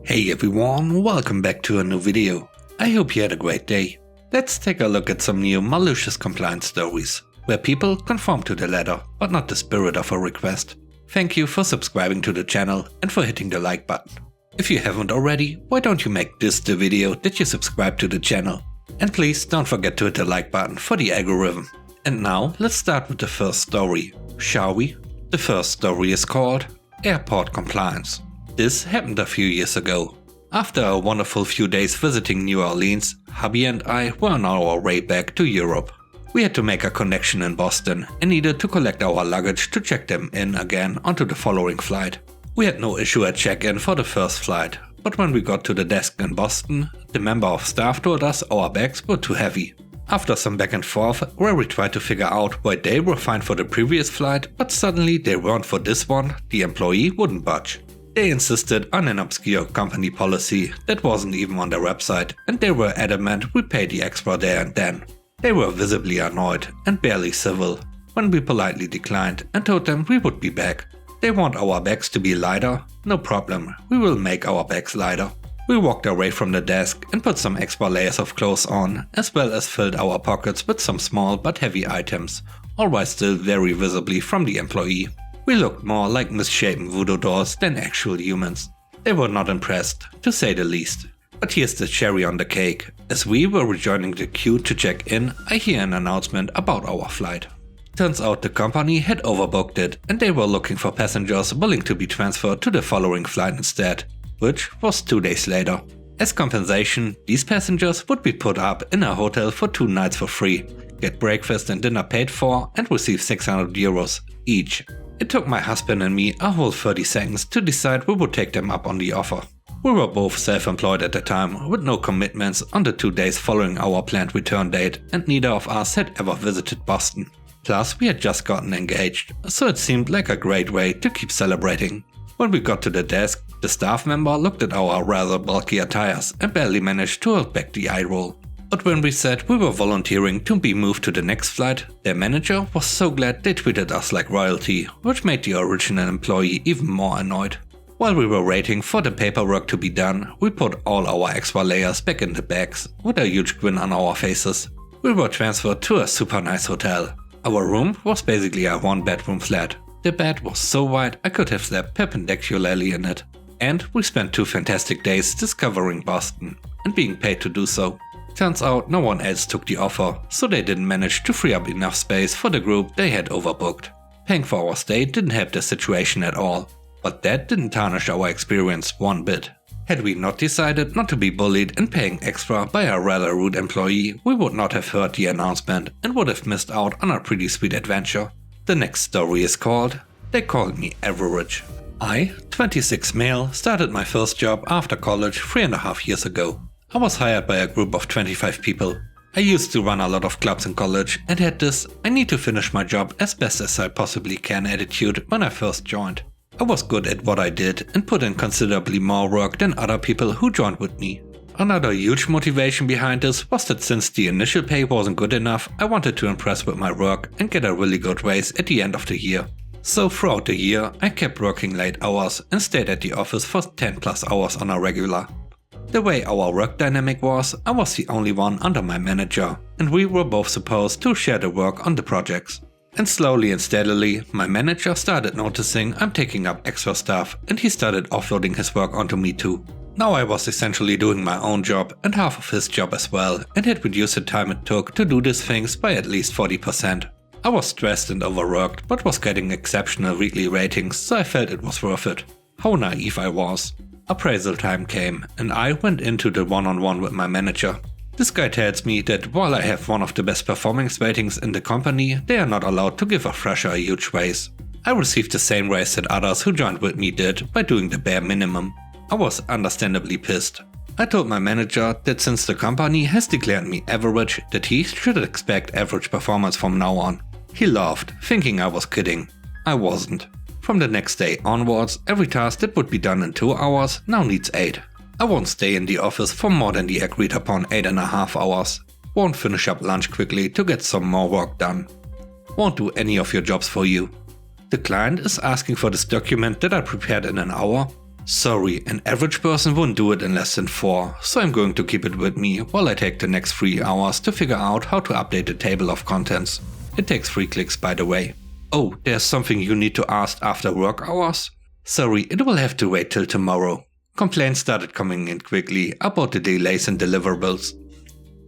Hey everyone, welcome back to a new video. I hope you had a great day. Let's take a look at some new malicious compliance stories, where people conform to the letter, but not the spirit of a request. Thank you for subscribing to the channel and for hitting the like button. If you haven't already, why don't you make this the video that you subscribe to the channel? And please don't forget to hit the like button for the algorithm. And now let's start with the first story, shall we? The first story is called Airport Compliance. This happened a few years ago. After a wonderful few days visiting New Orleans, hubby and I were on our way back to Europe. We had to make a connection in Boston and needed to collect our luggage to check them in again onto the following flight. We had no issue at check-in for the first flight, but when we got to the desk in Boston, the member of staff told us our bags were too heavy. After some back and forth, where we tried to figure out why they were fine for the previous flight, but suddenly they weren't for this one, the employee wouldn't budge. They insisted on an obscure company policy that wasn't even on their website, and they were adamant we pay the extra there and then. They were visibly annoyed and barely civil when we politely declined and told them we would be back. They want our bags to be lighter? No problem, we will make our bags lighter. We walked away from the desk and put some extra layers of clothes on, as well as filled our pockets with some small but heavy items, all while still very visibly from the employee. We looked more like misshapen voodoo dolls than actual humans. They were not impressed, to say the least. But here's the cherry on the cake. As we were rejoining the queue to check in, I hear an announcement about our flight. Turns out the company had overbooked it and they were looking for passengers willing to be transferred to the following flight instead, which was 2 days later. As compensation, these passengers would be put up in a hotel for 2 nights for free, get breakfast and dinner paid for and receive 600 euros each. It took my husband and me a whole 30 seconds to decide we would take them up on the offer. We were both self-employed at the time, with no commitments on the 2 days following our planned return date, and neither of us had ever visited Boston. Plus, we had just gotten engaged, so it seemed like a great way to keep celebrating. When we got to the desk, the staff member looked at our rather bulky attires and barely managed to hold back the eye roll. But when we said we were volunteering to be moved to the next flight, their manager was so glad they treated us like royalty, which made the original employee even more annoyed. While we were waiting for the paperwork to be done, we put all our extra layers back in the bags, with a huge grin on our faces. We were transferred to a super nice hotel. Our room was basically a 1-bedroom flat. The bed was so wide I could have slept perpendicularly in it. And we spent 2 fantastic days discovering Boston, and being paid to do so. Turns out no one else took the offer, so they didn't manage to free up enough space for the group they had overbooked. Paying for our stay didn't help the situation at all, but that didn't tarnish our experience one bit. Had we not decided not to be bullied and paying extra by a rather rude employee, we would not have heard the announcement and would have missed out on a pretty sweet adventure. The next story is called They Called Me Average. I, 26 male, started my first job after college 3.5 years ago. I was hired by a group of 25 people. I used to run a lot of clubs in college and had this I need to finish my job as best as I possibly can attitude when I first joined. I was good at what I did and put in considerably more work than other people who joined with me. Another huge motivation behind this was that since the initial pay wasn't good enough, I wanted to impress with my work and get a really good raise at the end of the year. So throughout the year, I kept working late hours and stayed at the office for 10+ hours on a regular. The way our work dynamic was, I was the only one under my manager, and we were both supposed to share the work on the projects. And slowly and steadily, my manager started noticing I'm taking up extra stuff, and he started offloading his work onto me too. Now I was essentially doing my own job and half of his job as well, and had reduced the time it took to do these things by at least 40%. I was stressed and overworked, but was getting exceptional weekly ratings, so I felt it was worth it. How naive I was. Appraisal time came, and I went into the one-on-one with my manager. This guy tells me that while I have one of the best performance ratings in the company, they are not allowed to give a fresher a huge raise. I received the same raise that others who joined with me did by doing the bare minimum. I was understandably pissed. I told my manager that since the company has declared me average, that he should expect average performance from now on. He laughed, thinking I was kidding. I wasn't. From the next day onwards, every task that would be done in 2 hours now needs 8. I won't stay in the office for more than the agreed upon 8.5 hours. Won't finish up lunch quickly to get some more work done. Won't do any of your jobs for you. The client is asking for this document that I prepared in an hour. Sorry, an average person wouldn't do it in less than 4, so I'm going to keep it with me while I take the next 3 hours to figure out how to update the table of contents. It takes 3 clicks, by the way. Oh, there's something you need to ask after work hours? Sorry, it will have to wait till tomorrow. Complaints started coming in quickly about the delays in deliverables.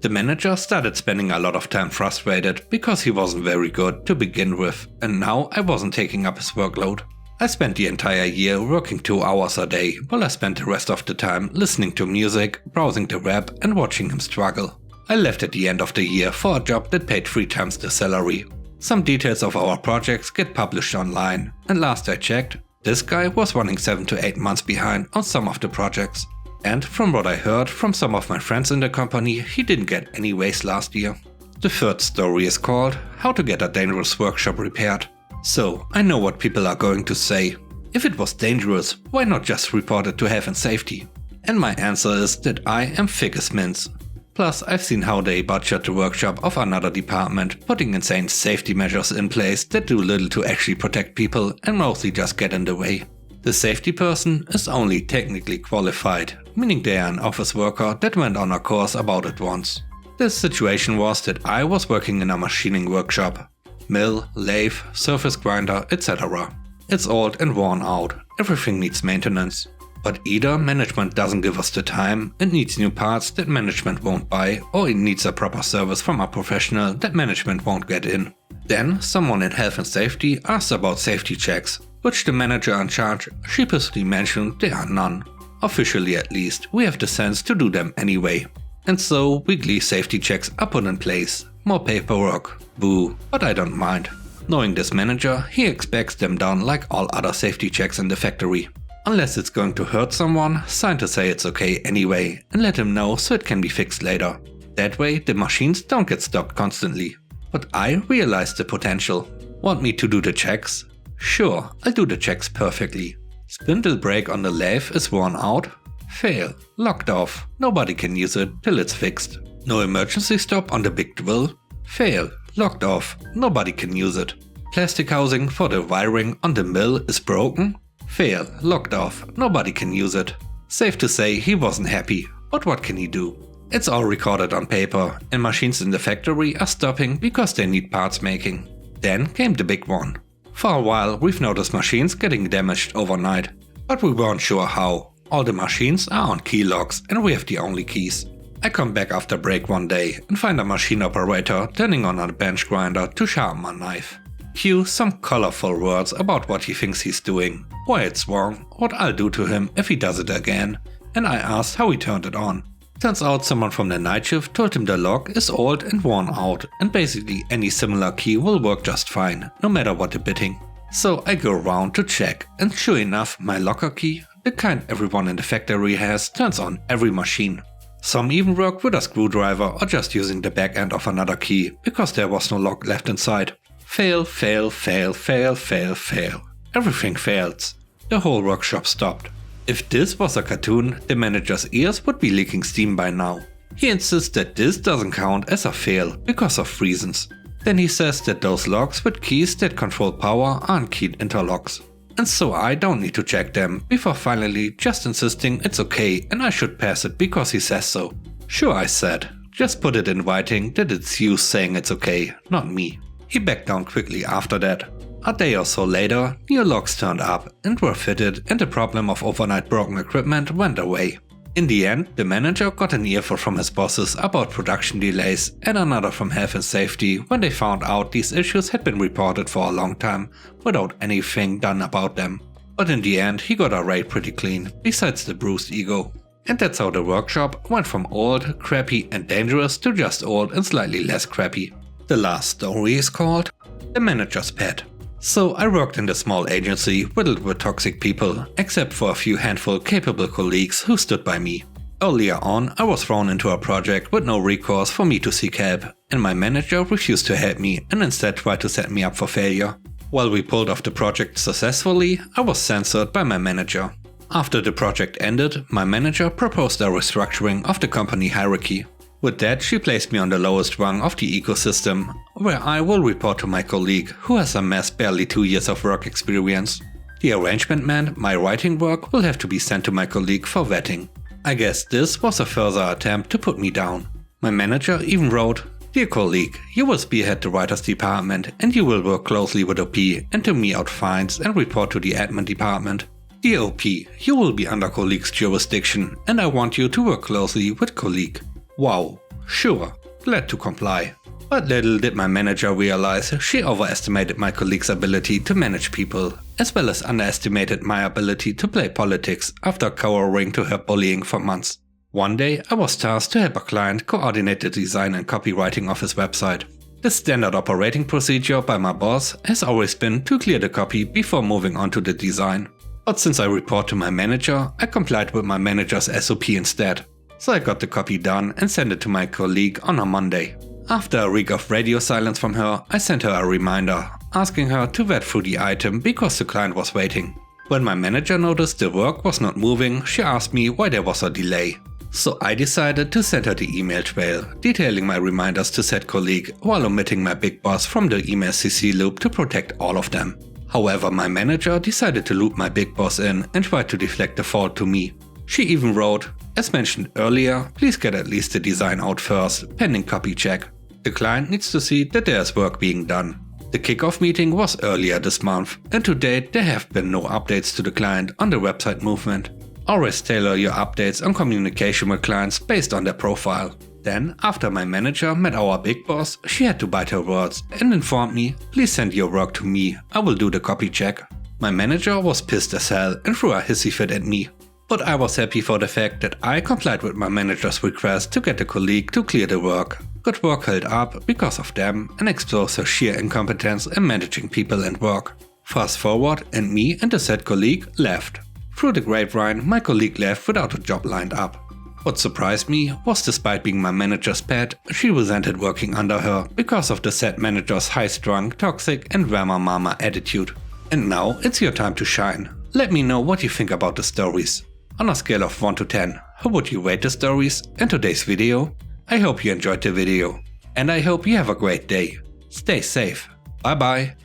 The manager started spending a lot of time frustrated because he wasn't very good to begin with, and now I wasn't taking up his workload. I spent the entire year working 2 hours a day, while I spent the rest of the time listening to music, browsing the web and watching him struggle. I left at the end of the year for a job that paid 3 times the salary. Some details of our projects get published online, and last I checked, this guy was running 7 to 8 months behind on some of the projects. And from what I heard from some of my friends in the company, he didn't get any raise last year. The third story is called How to Get a Dangerous Workshop Repaired. So, I know what people are going to say. If it was dangerous, why not just report it to health and safety? And my answer is that I am thick as mince. Plus, I've seen how they butchered the workshop of another department, putting insane safety measures in place that do little to actually protect people and mostly just get in the way. The safety person is only technically qualified, meaning they are an office worker that went on a course about it once. The situation was that I was working in a machining workshop. Mill, lathe, surface grinder, etc. It's old and worn out, everything needs maintenance. But either management doesn't give us the time, it needs new parts that management won't buy, or it needs a proper service from a professional that management won't get in. Then someone in health and safety asked about safety checks, which the manager in charge sheepishly mentioned there are none. Officially at least, we have the sense to do them anyway. And so weekly safety checks are put in place. More paperwork. Boo, but I don't mind. Knowing this manager, he expects them done like all other safety checks in the factory. Unless it's going to hurt someone, sign to say it's okay anyway and let him know so it can be fixed later. That way the machines don't get stopped constantly. But I realize the potential. Want me to do the checks? Sure, I'll do the checks perfectly. Spindle brake on the lathe is worn out. Fail. Locked off. Nobody can use it till it's fixed. No emergency stop on the big drill. Fail. Locked off. Nobody can use it. Plastic housing for the wiring on the mill is broken. Fail. Locked off. Nobody can use it. Safe to say he wasn't happy, but what can he do? It's all recorded on paper, and machines in the factory are stopping because they need parts making. Then came the big one. For a while we've noticed machines getting damaged overnight, but we weren't sure how. All the machines are on key locks and we have the only keys. I come back after break one day and find a machine operator turning on a bench grinder to sharpen a knife. Cue some colorful words about what he thinks he's doing, why it's wrong, what I'll do to him if he does it again, and I asked how he turned it on. Turns out someone from the night shift told him the lock is old and worn out and basically any similar key will work just fine, no matter what the bitting. So I go around to check, and sure enough my locker key, the kind everyone in the factory has, turns on every machine. Some even work with a screwdriver or just using the back end of another key, because there was no lock left inside. Fail, fail, fail, fail, fail, fail. Everything fails. The whole workshop stopped. If this was a cartoon, the manager's ears would be leaking steam by now. He insists that this doesn't count as a fail because of reasons. Then he says that those locks with keys that control power aren't keyed interlocks. And so I don't need to check them, before finally just insisting it's okay and I should pass it because he says so. Sure, I said. Just put it in writing that it's you saying it's okay, not me. He backed down quickly after that. A day or so later, new locks turned up and were fitted, and the problem of overnight broken equipment went away. In the end, the manager got an earful from his bosses about production delays and another from health and safety when they found out these issues had been reported for a long time without anything done about them. But in the end, he got a raid pretty clean, besides the bruised ego. And that's how the workshop went from old, crappy and dangerous to just old and slightly less crappy. The last story is called The Manager's Pet. So I worked in the small agency riddled with toxic people, except for a few handful capable colleagues who stood by me. Earlier on, I was thrown into a project with no recourse for me to seek help, and my manager refused to help me and instead tried to set me up for failure. While we pulled off the project successfully, I was censored by my manager. After the project ended, my manager proposed a restructuring of the company hierarchy. With that, she placed me on the lowest rung of the ecosystem, where I will report to my colleague, who has amassed barely 2 years of work experience. The arrangement meant my writing work will have to be sent to my colleague for vetting. I guess this was a further attempt to put me down. My manager even wrote, "Dear colleague, you will spearhead the writers department and you will work closely with OP and to me out fines and report to the admin department. Dear OP, you will be under colleague's jurisdiction and I want you to work closely with colleague." Wow, sure, glad to comply. But little did my manager realize she overestimated my colleague's ability to manage people, as well as underestimated my ability to play politics after cowering to her bullying for months. One day I was tasked to help a client coordinate the design and copywriting of his website. The standard operating procedure by my boss has always been to clear the copy before moving on to the design. But since I report to my manager, I complied with my manager's SOP instead. So I got the copy done and sent it to my colleague on a Monday. After a week of radio silence from her, I sent her a reminder, asking her to vet through the item because the client was waiting. When my manager noticed the work was not moving, she asked me why there was a delay. So I decided to send her the email trail, detailing my reminders to said colleague while omitting my big boss from the email CC loop to protect all of them. However, my manager decided to loop my big boss in and tried to deflect the fault to me. She even wrote, "As mentioned earlier, please get at least the design out first, pending copy check. The client needs to see that there is work being done." The kickoff meeting was earlier this month, and to date there have been no updates to the client on the website movement. Always tailor your updates on communication with clients based on their profile. Then, after my manager met our big boss, she had to bite her words and informed me, "Please send your work to me, I will do the copy check." My manager was pissed as hell and threw a hissy fit at me. But I was happy for the fact that I complied with my manager's request to get the colleague to clear the work. Got work held up because of them and exposed her sheer incompetence in managing people and work. Fast forward and me and the said colleague left. Through the grapevine, my colleague left without a job lined up. What surprised me was despite being my manager's pet, she resented working under her because of the said manager's high-strung, toxic and Rama Mama attitude. And now it's your time to shine. Let me know what you think about the stories. On a scale of 1 to 10, how would you rate the stories and today's video? I hope you enjoyed the video. And I hope you have a great day. Stay safe. Bye bye.